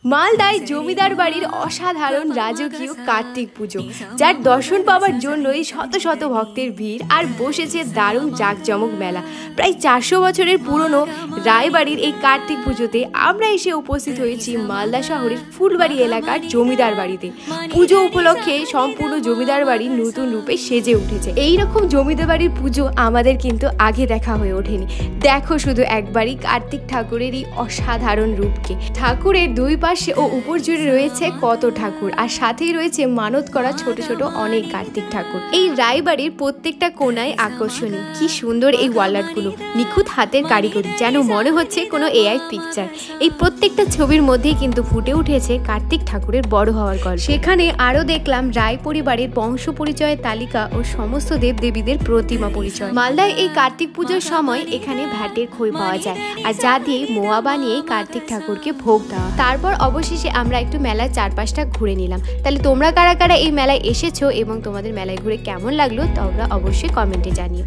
মালদায় জমিদার বাড়ির অসাধারণ রাজকীয় কার্তিক পুজো, যার দর্শন পাওয়ার জন্যই শত শত ভক্তের ভিড়। আর বসেছে দারুণ জাঁকজমক মেলা। প্রায় 400 বছরের পুরনো রায়বাড়ির এই কার্তিক পুজোতে আমরা এসে উপস্থিত হয়েছি মালদা শহরের ফুলবাড়ি এলাকার জমিদার বাড়িতে। পুজো উপলক্ষে সম্পূর্ণ জমিদার বাড়ি নতুন রূপে সেজে উঠেছে। এইরকম জমিদার বাড়ির পুজো আমাদের কিন্তু আগে দেখা হয়ে ওঠেনি। দেখো শুধু একবারই কার্তিক ঠাকুরের এই অসাধারণ রূপকে। ঠাকুরের দুই পাশে ও উপর জুড়ে রয়েছে কত ঠাকুর, আর সাথেই রয়েছে মানত করা ছোট ছোট অনেক কার্তিক ঠাকুর। এই রায়বাড়ির প্রত্যেকটা কোণায় আকর্ষণীয়। কি সুন্দর এই ওয়ালআর্টগুলো, নিখুঁত হাতের কারিগরি, যেন মনে হচ্ছে কোনো এআই পিকচার। এই প্রত্যেকটা ছবির মধ্যেই কিন্তু ফুটে উঠেছে কার্তিক ঠাকুরের বড় হওয়ার গল্প। সেখানে আরও দেখলাম রায় পরিবারের বংশ পরিচয়ের তালিকা ও সমস্ত দেবদেবীদের প্রতিমা পরিচয়। মালদায় এই কার্তিক পুজোর সময় এখানে ভ্যাটের খই পাওয়া যায়, আর যা দিয়ে মোয়া বানিয়ে কার্তিক ঠাকুরকে ভোগ দেওয়া। তারপর অবশেষে আমরা একটু মেলার চারপাশটা ঘুরে নিলাম। তাহলে তোমরা কারা কারা এই মেলায় এসেছো এবং তোমাদের মেলায় ঘুরে কেমন লাগলো তোমরা অবশ্যই কমেন্টে জানিও।